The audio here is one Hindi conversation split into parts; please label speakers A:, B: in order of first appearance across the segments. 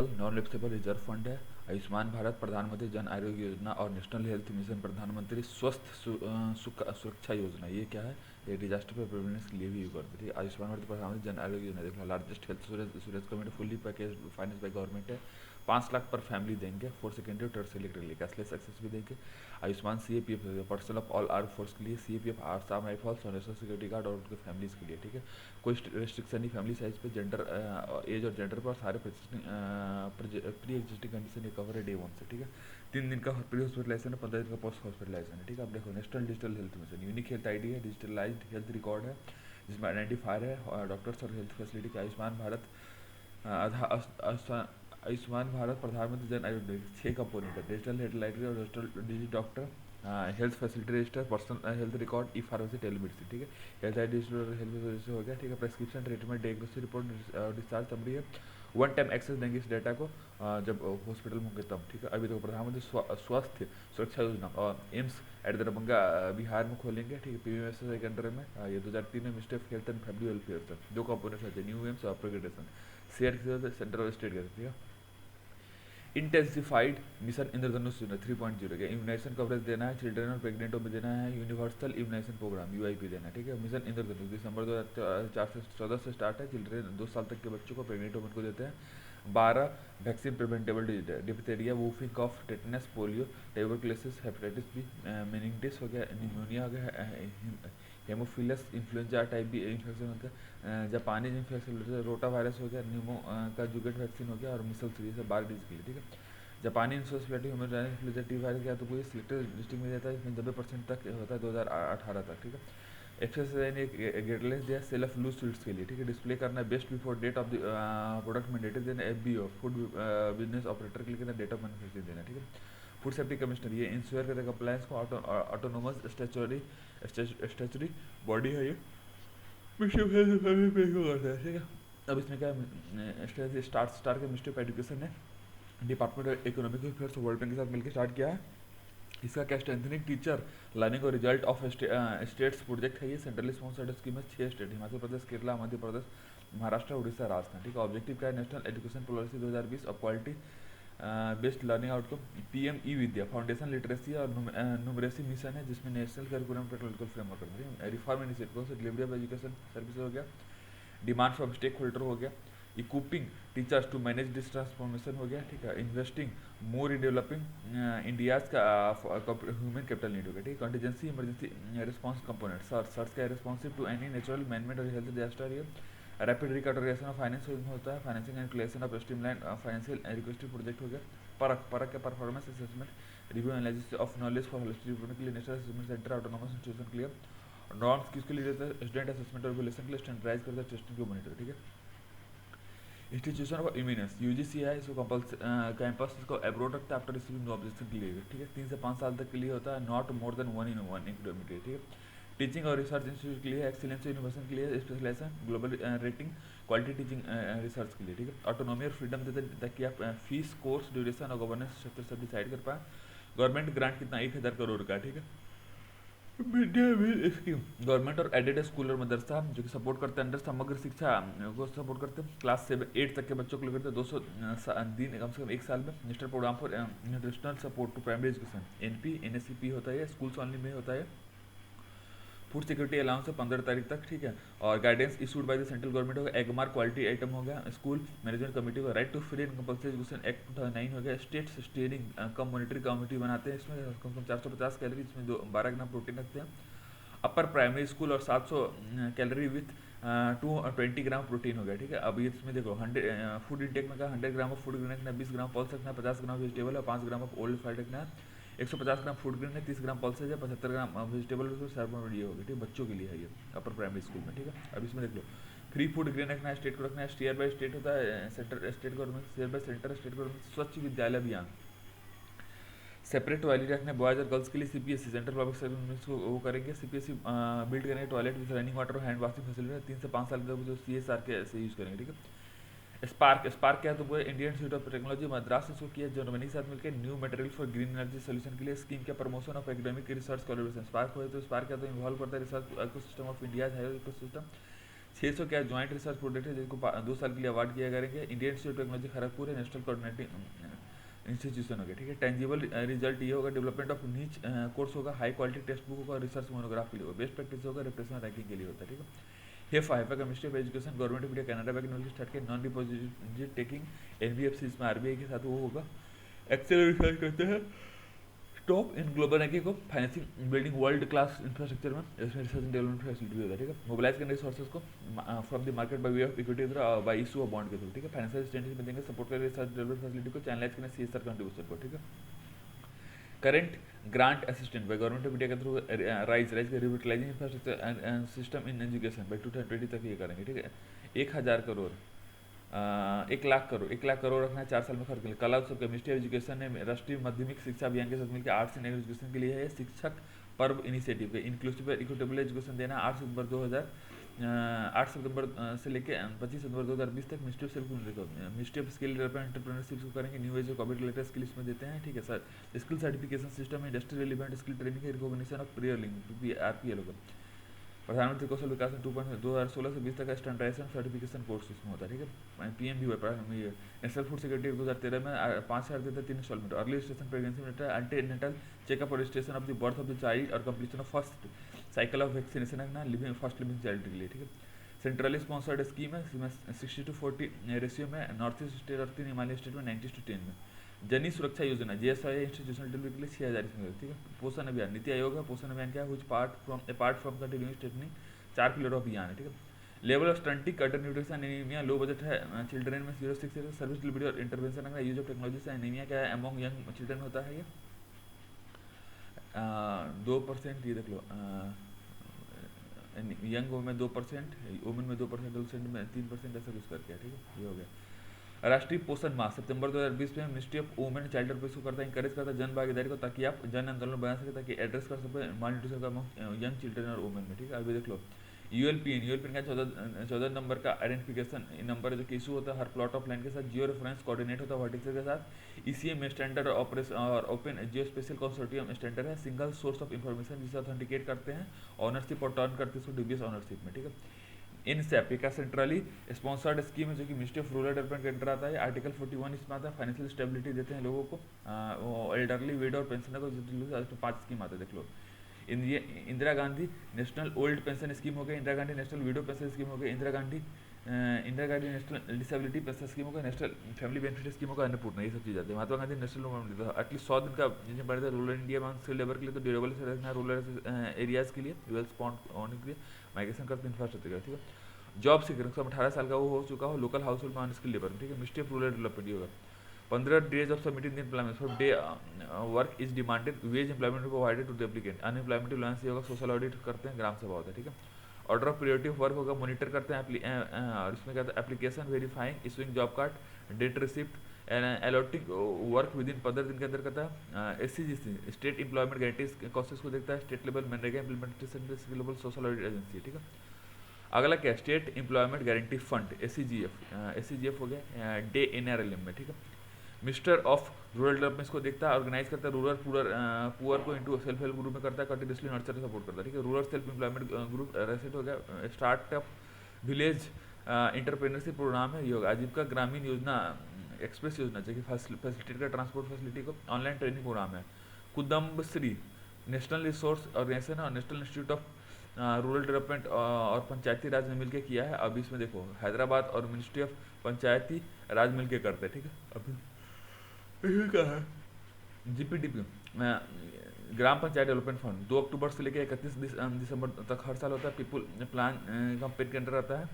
A: Special non replaceable reserve fund है। आयुष्मान भारत प्रधानमंत्री जन आरोग्य योजना और नेशनल हेल्थ मिशन प्रधानमंत्री सुरक्षा योजना, ये क्या है, ये डिजास्टर पर प्रिपेयरनेस के लिए भी यूज करते हैं। आयुष्मान भारत प्रधानमंत्री जन आरोग्य योजना देखो, largest health insurance community fully package finance by government है। 5 लाख पर फैमिली देंगे फॉर सेकेंडरी और टर्सरी के लिए, कैशलेस एक्सेस भी देंगे। Ayushman CAPF personal of all arm force के लिए, CAPF आसाम राइफल्स और नेशनल सिक्योरिटी गार्ड और उनके फैमिलीज के लिए, ठीक है। कोई रेस्ट्रिक्शन नहीं फैमिली साइज पे, जेंडर एज और जेंडर पर, सारे प्री एग्जिस्टिंग कंडीशन ये कवर है डे 1 से, ठीक है। 3 दिन का प्री हॉस्पिटलाइजेशन है, 15 दिन का पोस्ट हॉस्पिटलाइजेशन है, ठीक है। अब देखो national digital health mission, unique health ID है, डिजिटलाइज्ड हेल्थ रिकॉर्ड है जिसमें आइडेंटिफायर है डॉक्टर्स और हेल्थ फैसिलिटी के। आयुष्मान भारत आयुष्मान भारत प्रधानमंत्री जन आरोग्य 6 कंपोनेंट है, डिजिटल हेल्थ लाइब्रेरी और digital digi doctor, health facility register, personal health record, e pharmacy, telemedicine, ठीक है। Health ID digital health register हो गया, ठीक है। Prescription treatment diagnostic report discharge summary है। 1 टाइम एक्सेस देंगे इस डाटा को जब हॉस्पिटल में होंगे तब, ठीक है। अभी देखो प्रधानमंत्री स्वास्थ्य सुरक्षा योजना और एम्स एट दरभंगा बिहार में खोलेंगे, ठीक है। PMSSI के अंडर में ये 2003 में ministry of health and family welfare तक 2 कंपोनेंट्स होते हैं, न्यू एम्स और अपग्रेडेशन, शेयर सेंटर और स्टेट का, ठीक है। इंटेंसिफाइड मिशन इंद्रधनुष 3.0 के इम्यूनाइजेशन कवरेज देना है, चिल्ड्रन और प्रेग्नेंटों में देना है, यूनिवर्सल इम्यूनाइजेशन प्रोग्राम UIP देना है, ठीक है। मिशन इंद्रधनुष दिसंबर 2014 से स्टार्ट है, चिल्ड्रन 2 साल तक के बच्चों को, प्रेग्नेंट वुमेन को देते हैं। 12 वैक्सीन प्रिवेंटेबल डिजीज है, diphtheria, whooping cough, tetanus, polio, tuberculosis, hepatitis B, meningitis हो गया, निमोनिया हो गया, haemophilus influenza type B infection होता है, जापानी इन्फेक्शन, रोटा वायरस हो गया, न्यूमो का जुगेट वैक्सीन हो गया और मिसल्स, ये सब 12 डिजीज के लिए, ठीक है। जापानी इंसोफ्लेटिव ह्यूमन वायरस क्या, तो कोई सिलेक्टेड डिस्ट्रिक्ट में देता है, इसमें 90% तक होता है 2018 तक, ठीक है। एक्सरसाइज ने गाइडलाइंस दिया सेल ऑफ लूज स्वीट्स के लिए, ठीक है। डिस्प्ले करना है best before date of the product mandated देना, FBO फूड बिजनेस ऑपरेटर के लिए डेट ऑफ मैन्युफैक्चरिंग देना, ठीक है। फूड सेफ्टी कमिश्नर ये इंश्योर करेगा कंप्लायंस को, ऑटोनोमस स्टैचुरी बॉडी है ये, ठीक है। अब इसमें क्या है, स्टार के मिनिस्ट्री ऑफ एजुकेशन है, department of economic affairs world bank के साथ मिलकर स्टार्ट किया है। इसका क्या स्ट्रेंथनिंग टीचर लर्निंग और रिजल्ट ऑफ स्टेट्स प्रोजेक्ट है ये, सेंट्रली स्पॉन्सर्ड स्कीम है। 6 स्टेट हिमाचल प्रदेश, केरला, मध्य प्रदेश, महाराष्ट्र, उड़ीसा, राजस्थान, ठीक है। ऑब्जेक्टिव क्या है, नेशनल एजुकेशन पॉलिसी 2020 और quality based learning outcome. PM e Vidya foundation literacy और न्यूमरेसी मिशन है जिसमें नेशनल करिकुलम टेक्नोलॉजिकल फ्रेमवर्क है। रिफॉर्म इनिशिएटिव से डिलीवरी ऑफ एजुकेशन सर्विस हो गया, डिमांड फ्रॉम स्टेक होल्डर हो गया, equipping teachers to manage this transformation हो गया, ठीक है। Investing more in developing India's का ह्यूमन कैपिटल नीड हो गया, ठीक है। Contingency emergency response component, search का responsive to any natural manmade और हेल्थ डिजास्टर, ये रैपिड रिकैटेगराइजेशन ऑफ फाइनेंस होता है, financing and collation of streamline financial requisitive project हो गया। परख के performance assessment review analysis of knowledge for holistic development के लिए national assessment centre autonomous institution के लिए नॉर्म्स किसके लिए देता है, स्टूडेंट असेसमेंट और रेगुलेशन के लिए स्टैंडर्डाइज करता है टेस्टिंग को मॉनिटर, ठीक है। इंस्टीट्यूशन ऑफ इम्यूनियंस UGC है, इसको कंपल्स कैंपस इसको अब्रोड रखता है आफ्टर रिसीविंग नो ऑब्जेक्शन के लिए, ठीक है। 3 से 5 साल तक के लिए होता है, not more than 1 in 1 academic, ठीक है। टीचिंग और रिसर्च इंस्टीट्यूट के लिए, एक्सीलेंस इनोवेशन के लिए, specialisation, global rating, quality teaching research के लिए, ठीक है। ऑटोनॉमी और फ्रीडम देते हैं ताकि आप फीस, कोर्स, ड्यूरेशन और गवर्नेंस स्ट्रक्चर सब डिसाइड कर पाए। गवर्नमेंट ग्रांट कितना 1000 करोड़ का, ठीक है। Mid day meal scheme government और एडेड स्कूल और मदरसा जो कि सपोर्ट करते हैं अंडर समग्र शिक्षा को सपोर्ट करते हैं, क्लास 8 तक के बच्चों को लेकर 200 दिन कम से कम 1 साल में। National programme for nutritional support to primary education NP NSCP होता है, स्कूल्स ऑनली में होता है। फूड सिक्योरिटी अलाउंस है 15 तारीख तक, ठीक है। और guidance issued by the central government हो गया। एगमार क्वालिटी आइटम हो गया। स्कूल मैनेजमेंट कमेटी का right to free and compulsory education act 2009 हो गया। State steering cum monitoring committee बनाते हैं, इसमें कम से कम 450 कैलोरी, इसमें 12 ग्राम प्रोटीन रखते हैं। अपर प्राइमरी स्कूल और 700 कैलोरी विथ 220 ग्राम प्रोटीन हो गया, ठीक है। अब इसमें देखो 100 फूड इंटेक में कहा 100 ग्राम ऑफ फूड ग्रेन रखना है, 20 ग्राम पल्स रखना है, 50 ग्राम वेजिटेबल और 5 ग्राम ऑफ ओल्ड फ्राइड रखना है। 150 ग्राम फूड ग्रेन है, 30 ग्राम पल्सेज है, 75 ग्राम वेजिटेबल सर्वमेंट ये होगी, ठीक है। बच्चों के लिए है ये अपर प्राइमरी स्कूल में, ठीक है। अब इसमें देख लो फ्री फूड ग्रेन रखना है, स्टेट को रखना है, स्टेट बाय स्टेट होता है, centre state government, state by centre state government. स्वच्छ विद्यालय अभियान सेपरेट टॉयलेट रखना है बॉयज़ और गर्ल्स के लिए। CPSE सेंट्रल पब्लिक सर्विस को वो करेंगे, CPSE बिल्ड करेंगे टॉयलेट विद रनिंग वाटर और हैंड वॉशिंग फैसिलिटी। 3 से 5 साल तक जो CSR के से यूज़ करेंगे, ठीक है। स्पार्क क्या है, तो वो Indian Institute of Technology Madras इसको किया जर्मनी के साथ मिलकर new material for green energy solution के लिए स्कीम के promotion of academic research collaboration. SPARC हो तो स्पार्क क्या तो इन्वॉल्व करता है research ecosystem of India higher ecosystem. 600 क्या ज्वाइंट रिसर्च प्रोजेक्ट है जिनको 2 साल के लिए अवार्ड किया करेंगे। Indian Institute of technology Kharagpur है, नेशनल कोऑर्डिनेटिंग इंस्टीट्यूशन हो गया, ठीक है। टेंजिबल रिजल्ट ये होगा, डेवलपमेंट ऑफ नीच कोर्स होगा, हाई क्वालिटी टेक्स्ट बुक होगा, रिसर्च मोनोग्राफ के लिए होगा, बेस्ट प्रैक्टिस होगा, रिप्लेसमेंट रैंकिंग के लिए होता है, ठीक है। हेफा हेफा का ministry of education government of India Canada bank इन्होंने स्टार्ट किया। नॉन डिपॉजिट टेकिंग एनबीएफसी इसमें आरबीआई के साथ वो होगा। एक्सेल रिसर्च करते हैं टॉप इन ग्लोबल रैंकिंग को financing building world class infrastructure में, इसमें रिसर्च एंड डेवलपमेंट फैसिलिटी भी होता है, ठीक है। मोबिलाइज करने रिसोर्सेज को from the market by way of equity by issue of bond के थ्रू, ठीक है। फाइनेंशियल स्टेटस में देंगे, सपोर्ट करें रिसर्च डेवलपमेंट फैसिलिटी को, चैनलाइज करने सीएसआर कंट्रीब्यूशन को, ठीक है। Current grant assistant by government of India के थ्रू राइज के revitalising infrastructure and system in education by 2020 तक ये करेंगे, ठीक है। 1000 करोड़ 1 लाख करोड़ रखना है 4 साल में खर्च के लिए। कला उत्सव मिनिस्ट्री ऑफ एजुकेशन ने राष्ट्रीय माध्यमिक शिक्षा अभियान के साथ मिलकर आर्ट्स एंड एजुकेशन के लिए है शिक्षक पर्व इनिशिएटिव के इंक्लूसिव इक्विटेबल एजुकेशन देना। 8 सितंबर से लेकर 25 सितंबर 2020 तक ministry of skill development entrepreneurship को करेंगे। New age Covid related skill इसमें देते हैं, ठीक है sir. Skill certification system industry relevant skill training recognition of prior link RPL होगा। प्रधानमंत्री कौशल विकास में 2016 से 20 तक का स्टैंडर्डाइजेशन सर्टिफिकेशन कोर्स इसमें होता है, ठीक है। पीएम भी हुआ नेशनल फूड सिक्योरिटी 2013 में 5,000 देता है 3 इंस्टॉलमेंट। अर्ली स्टेशन प्रेगनेंसी में एंटीनेटल चेकअप और registration of the birth of the child और completion of first cycle of vaccination है ना लिविंग फर्स्ट लिविंग चाइल्ड के लिए, ठीक है। सेंट्रली स्पॉन्सर्ड स्कीम है 60:40 रेशियो में, नॉर्थ ईस्ट स्टेट और 3 हिमालय स्टेट में 90:10 में। जनी सुरक्षा योजना JSI इंस्टीट्यूशनल डिलीवरी के लिए 6,000 इसमें, ठीक है। पोषण अभियान नीति आयोग है, पोषण अभियान क्या है, which apart from continuing straightening 4 pillar of अभियान है, ठीक है। Level of stunting cutter nutrition anaemia low budget है चिल्ड्रन में 0-6 ईयर। सर्विस डिलीवरी और इंटरवेंशन अगर यूज ऑफ टेक्नोलॉजी से एनीमिया क्या है अमॉन्ग यंग चिल्ड्रन होता है ये 2%, ये देख लो यंग में 2%, वुमेन में 2%, एडोलसेंट में 3%, ऐसा कुछ करके, ठीक है। ये हो गया। राष्ट्रीय पोषण माह सितंबर 2020 में ministry of women child development को करता है इंकरेज करता है जन भागीदारी को, ताकि आप जन आंदोलन बना सके, ताकि एड्रेस कर सके माल न्यूट्रिशन का यंग चिल्ड्रन और वुमेन में, ठीक है। अभी देख लो यूएलपीएन का 14 नंबर का आइडेंटिफिकेशन नंबर जो कि इशू होता है हर प्लॉट ऑफ लैंड के साथ, जियो रेफरेंस कोऑर्डिनेट होता है वर्टिकल के साथ। ईसीएम में स्टैंडर्ड ऑपरेशन और ओपन जियो स्पेशल कंसोर्टियम स्टैंडर्ड है, सिंगल सोर्स ऑफ इंफॉर्मेशन जिसे ऑथेंटिकेट करते हैं, ऑनरशिप और टर्न करते हैं इसको डीबीएस ऑनरशिप में, ठीक है। इन सैप का सेंट्रली स्पॉन्सर्ड स्कीम है जो कि मिनिस्ट्री ऑफ रूरल डेवलपमेंट के अंडर आता है। आर्टिकल 41 इसमें आता है, फाइनेंशियल स्टेबिलिटी देते हैं लोगों को, एल्डरली विडो और पेंशनर को 5 स्कीम आते हैं, देख लो। Indira Gandhi national old pension scheme हो गई, Indira Gandhi national widow pension scheme हो गई, Indira Gandhi national disability pension scheme होगा, नेशनल फैमिली बेनिफिट स्कीम होगा, अन्नपूर्णा, ये सब चीज़ आती है। महात्मा गांधी नेशनल एटलीस्ट 100 दिन का जिन्हें बढ़े थे रूरल इंडिया में स्किल लेबर के लिए, तो ड्यूरेबल से रखना रूरल एरियाज़ के लिए, वेल स्पॉन्ड होने के लिए माइग्रेशन करते इंफ्रास्ट्रक्चर, ठीक है। जॉब सीकर 18 साल का वो हो चुका हो, लोकल हाउस होल्ड में अनस्किल लेबर, ठीक है। मिनिस्ट्री ऑफ रूरल डेवलपमेंट होगा। 15 days of submitting the employment for day work is demanded, wage employment provided to the applicant. Unemployment allowance होगा, सोशल ऑडिट करते हैं, ग्राम सभा होता है, ठीक है। Order of priority of work होगा, मॉनिटर करते हैं और इसमें क्या है application verifying, issuing job card, date receipt, allotting work with in 15 दिन के अंदर करता है। SCGC state employment guarantee causes को देखता है, state level MNREGA implementation level social audit agency, ठीक है। अगला क्या state employment guarantee fund SCGF हो गया डे NRLM में, ठीक है। मिनिस्टर ऑफ रूरल डेवलपमेंट को देखता है, ऑर्गेनाइज करता है रूरल पुअर को इंटू सेल्फ हेल्प ग्रुप में करता है, कंटिन्यूसली नर्चर सपोर्ट करता है, ठीक है। Rural self employment group reset हो गया। स्टार्टअप विलेज इंटरप्रेन्योरशिप प्रोग्राम है, ये होगा। आजीविका ग्रामीण योजना एक्सप्रेस योजना जो कि फैसिलिटेट का ट्रांसपोर्ट फैसिलिटी को, ऑनलाइन ट्रेनिंग प्रोग्राम है। कुदम्बश्री नेशनल रिसोर्स ऑर्गेनाइजेशन और national institute of rural development और पंचायती राज ने मिलकर किया है। अभी इसमें देखो हैदराबाद और मिनिस्ट्री ऑफ पंचायती राज मिलकर करते हैं, ठीक है। अभी इसमें क्या है GPDP ग्राम पंचायत डेवलपमेंट फंड 2 अक्टूबर से लेकर 31 दिसंबर तक हर साल होता है। पीपुल प्लान कंपेयर के अंडर आता है।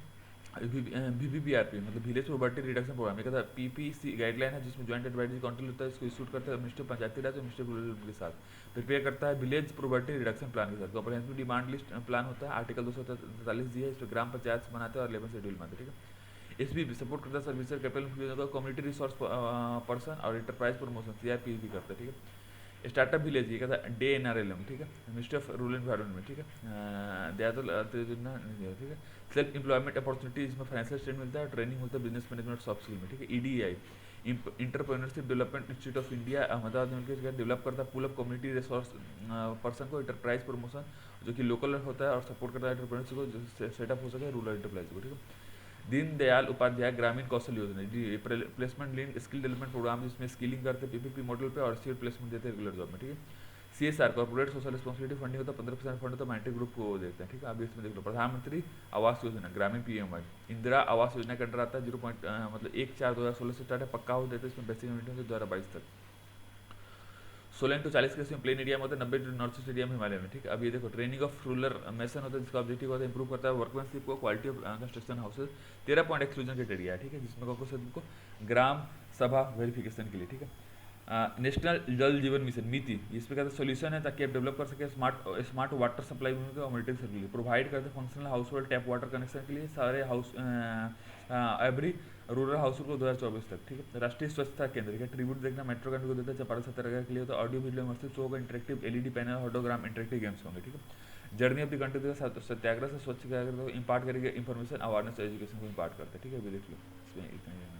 A: VPRP मतलब विलेज पॉवर्टी रिडक्शन प्रोग्राम, कहता है PPC गाइडलाइन है जिसमें ज्वाइंट एडवाइजरी काउंसिल होता है, इसको इशूट करता है मिनिस्ट्री ऑफ पंचायती राज और मिनिस्ट्री ऑफ रूरल के साथ। प्रिपेयर करता है विलेज पॉवर्टी रिडक्शन प्लान के साथ। कॉम्प्रिहेंसिव डिमांड लिस्ट प्लान होता है, आर्टिकल 243 जी है, इस पर ग्राम पंचायत बनाते हैं और लेबर शेड्यूल बनाते हैं, ठीक है। SBB सपोर्ट करता है services capital community resource person और इंटरप्राइज प्रमोशन CRP भी करता है, ठीक है। स्टार्टअप विलेज ये कहता है डे NRLM, ठीक है। मिनिस्ट्री ऑफ रूरल एनवायरमेंट में, ठीक है। दयातुल ठीक है। सेल्फ एम्प्लॉयमेंट अपॉर्चुनिटी इसमें फाइनेंशियल स्टेट मिलता है, ट्रेनिंग होता है बिजनेस मैनेजमेंट सॉफ्ट स्किल में, ठीक है। EDI entrepreneurship development institute of India Ahmedabad में मिलकर डेवलप करता है pull up community resource person को इंटरप्राइज प्रमोशन, जो कि लोकल होता है और सपोर्ट करता है एंटरप्रेन्योर्स को सेटअप हो सके रूरल एंटरप्राइज को, ठीक है। दीनदयाल उपाध्याय ग्रामीण कौशल योजना जी, placement linked skill development programme जिसमें स्किलिंग करते हैं पीपीपी मॉडल पे और सी प्लेसमेंट देते हैं रेगुलर जॉब में, ठीक है। CSR corporate social responsibility funding होता है 15% फंड होता है माइनॉरिटी ग्रुप को देते हैं, ठीक है। आप इसमें देख लो प्रधानमंत्री आवास योजना ग्रामीण पीएमवाई इंदिरा आवास योजना के अंडर आता है 0 मतलब 1/4/2016 से स्टार्ट है, पक्का हो देते हैं इसमें बेसिक यूनिट से 2022 तक। 16 to 40 के इसमें प्लेन एरिया में होता है, 90 टू नॉर्थ ईस्ट एरिया में हिमालय में, ठीक है। अब ये देखो ट्रेनिंग ऑफ रूरल मेसन होता है जिसका ऑब्जेक्टिव होता है इंप्रूव करता है वर्कमैनशिप को, quality of construction houses. 13 point exclusion criteria है, ठीक है, जिसमें को ग्राम सभा वेरिफिकेशन के लिए, ठीक है। नेशनल जल जीवन मिशन नीति, इसमें कहते हैं सोल्यूशन है ताकि आप डेवलप कर सके स्मार्ट वाटर सप्लाई और मॉनिटरिंग के लिए प्रोवाइड करते हैं functional house hold tap water connection के लिए सारे हाउस एवरी रूरल हाउस को 2024 तक, ठीक है। राष्ट्रीय स्वच्छता केंद्र का ट्रिब्यूट देखना मेट्रो कैंट को देता है 570 के लिए, तो ऑडियो वीडियो इमर्सिव शो होगा, interactive LED panel autogram interactive games होंगे, ठीक है। Journey of the country Satyagraha से स्वच्छ इम्पार्ट करेंगे इन्फॉर्मेशन अवेयरनेस एजुकेशन को इम्पार्ट करते हैं, ठीक है। अभी देख लो इसमें इतना ही है।